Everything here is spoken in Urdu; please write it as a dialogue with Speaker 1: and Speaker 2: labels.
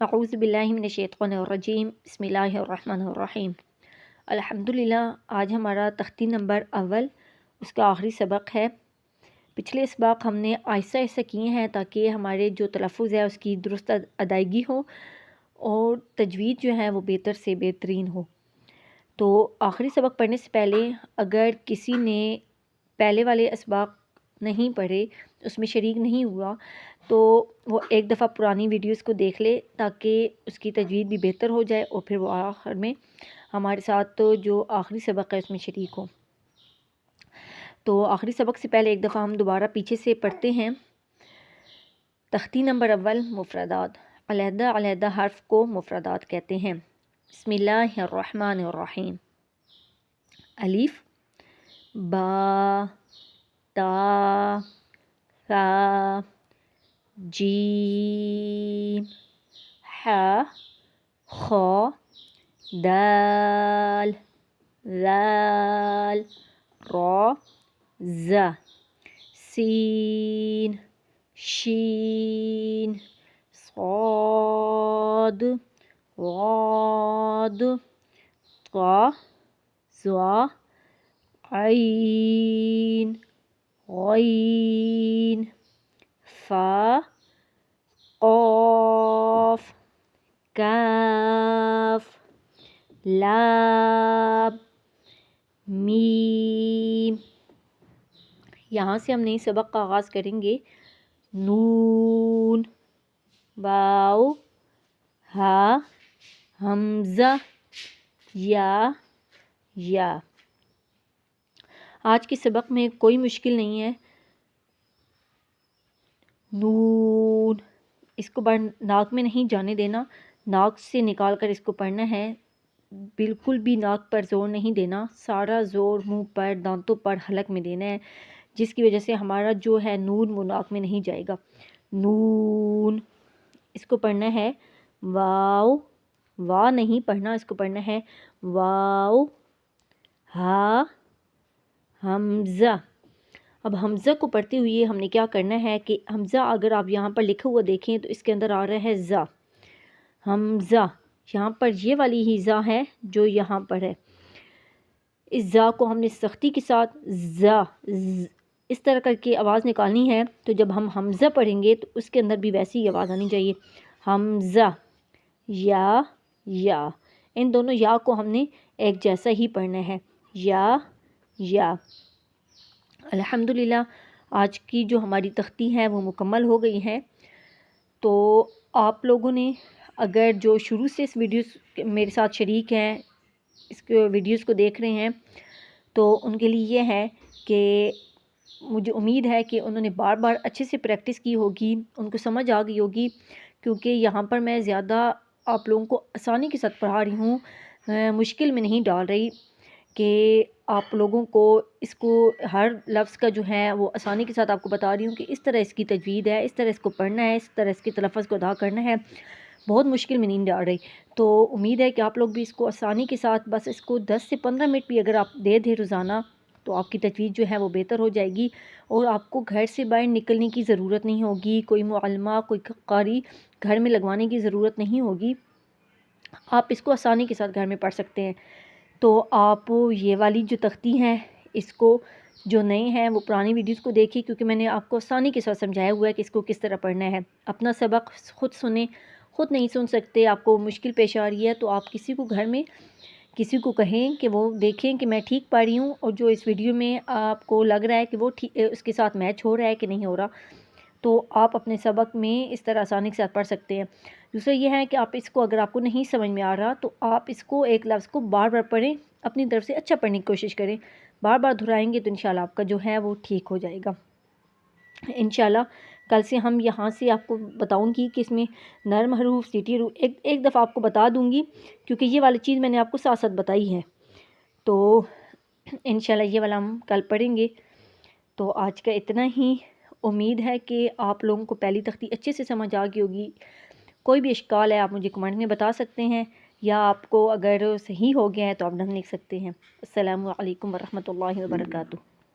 Speaker 1: اعوذ باللہ من الشیطان الرجیم بسم اللہ الرحمن الرحیم۔ الحمدللہ آج ہمارا تختی نمبر اول اس کا آخری سبق ہے۔ پچھلے اسباق ہم نے آہستہ آہستہ کیے ہیں تاکہ ہمارے جو تلفظ ہے اس کی درست ادائیگی ہو اور تجوید جو ہے وہ بہتر سے بہترین ہو۔ تو آخری سبق پڑھنے سے پہلے اگر کسی نے پہلے والے اسباق نہیں پڑھے، اس میں شریک نہیں ہوا، تو وہ ایک دفعہ پرانی ویڈیوز کو دیکھ لے تاکہ اس کی تجوید بھی بہتر ہو جائے اور پھر وہ آخر میں ہمارے ساتھ تو جو آخری سبق ہے اس میں شریک ہو۔ تو آخری سبق سے پہلے ایک دفعہ ہم دوبارہ پیچھے سے پڑھتے ہیں۔ تختی نمبر اول، مفردات۔ علیحدہ علیحدہ حرف کو مفردات کہتے ہیں۔ بسم اللہ الرحمن الرحیم۔ الف، با، تا، ثا، جیم، ح، خ، دال، ذال، را، ز، سین، شین، صاد، غاد، طا، ظا، عین، غین، فا، قاف، کاف، لام، میم۔ یہاں سے ہم نئی سبق کا آغاز کریں گے۔ نون، واو، ہا، حمزہ، یا۔ آج کے سبق میں کوئی مشکل نہیں ہے۔ نون، اس کو ناک میں نہیں جانے دینا، ناک سے نکال کر اس کو پڑھنا ہے۔ بالکل بھی ناک پر زور نہیں دینا، سارا زور منہ پر، دانتوں پر، حلق میں دینا ہے، جس کی وجہ سے ہمارا جو ہے نون وہ ناک میں نہیں جائے گا۔ نون، اس کو پڑھنا ہے واو، وا نہیں پڑھنا، اس کو پڑھنا ہے واو، ہا، حمزہ۔ اب حمزہ کو پڑھتے ہوئے ہم نے کیا کرنا ہے کہ حمزہ اگر آپ یہاں پر لکھا ہوا دیکھیں تو اس کے اندر آ رہا ہے زا، حمزہ۔ یہاں پر یہ والی ہی زا ہے جو یہاں پر ہے۔ اس زا کو ہم نے سختی کے ساتھ زا اس طرح کر کے آواز نکالنی ہے، تو جب ہم حمزہ پڑھیں گے تو اس کے اندر بھی ویسی ہی آواز آنی چاہیے، حمزہ، یا۔ ان دونوں یا کو ہم نے ایک جیسا ہی پڑھنا ہے، یا۔ الحمدللہ آج کی جو ہماری تختی ہے وہ مکمل ہو گئی ہے۔ تو آپ لوگوں نے اگر جو شروع سے اس ویڈیوز میرے ساتھ شریک ہیں، اس کے ویڈیوز کو دیکھ رہے ہیں، تو ان کے لیے یہ ہے کہ مجھے امید ہے کہ انہوں نے بار بار اچھے سے پریکٹس کی ہوگی، ان کو سمجھ آ گئی ہوگی، کیونکہ یہاں پر میں زیادہ آپ لوگوں کو آسانی کے ساتھ پڑھا رہی ہوں، مشکل میں نہیں ڈال رہی کہ آپ لوگوں کو اس کو ہر لفظ کا جو ہے وہ آسانی کے ساتھ آپ کو بتا رہی ہوں کہ اس طرح اس کی تجوید ہے، اس طرح اس کو پڑھنا ہے، اس طرح اس کے تلفظ کو ادا کرنا ہے، بہت مشکل میں نہیں ڈال رہی۔ تو امید ہے کہ آپ لوگ بھی اس کو آسانی کے ساتھ بس اس کو 10 سے 15 منٹ بھی اگر آپ دے دیں روزانہ تو آپ کی تجوید جو ہے وہ بہتر ہو جائے گی، اور آپ کو گھر سے باہر نکلنے کی ضرورت نہیں ہوگی، کوئی معلمہ، کوئی قاری گھر میں لگوانے کی ضرورت نہیں ہوگی، آپ اس کو آسانی کے ساتھ گھر میں پڑھ سکتے ہیں۔ تو آپ یہ والی جو تختی ہیں اس کو جو نئے ہیں وہ پرانی ویڈیوز کو دیکھیں، کیونکہ میں نے آپ کو آسانی کے ساتھ سمجھایا ہوا ہے کہ اس کو کس طرح پڑھنا ہے۔ اپنا سبق خود سنیں، خود نہیں سن سکتے، آپ کو مشکل پیش آ رہی ہے تو آپ کسی کو گھر میں کسی کو کہیں کہ وہ دیکھیں کہ میں ٹھیک پڑھ رہی ہوں، اور جو اس ویڈیو میں آپ کو لگ رہا ہے کہ وہ اس کے ساتھ میچ ہو رہا ہے کہ نہیں ہو رہا، تو آپ اپنے سبق میں اس طرح آسانی کے ساتھ پڑھ سکتے ہیں۔ دوسرا یہ ہے کہ آپ اس کو اگر آپ کو نہیں سمجھ میں آ رہا تو آپ اس کو ایک لفظ کو بار بار پڑھیں، اپنی طرف سے اچھا پڑھنے کی کوشش کریں، بار بار دہرائیں گے تو انشاءاللہ آپ کا جو ہے وہ ٹھیک ہو جائے گا۔ انشاءاللہ کل سے ہم یہاں سے آپ کو بتاؤں گی کہ اس میں نرم حروف، سیٹی حروف ایک دفعہ آپ کو بتا دوں گی، کیونکہ یہ والی چیز میں نے آپ کو ساتھ ساتھ بتائی ہے۔ تو انشاءاللہ یہ والا ہم کل پڑھیں گے۔ تو آج کا اتنا ہی، امید ہے کہ آپ لوگوں کو پہلی تختی اچھے سے سمجھ آ گئی ہوگی۔ کوئی بھی اشکال ہے آپ مجھے کمنٹ میں بتا سکتے ہیں، یا آپ کو اگر صحیح ہو گیا ہے تو آپ ڈن لکھ سکتے ہیں۔ السلام علیکم ورحمۃ اللہ وبرکاتہ۔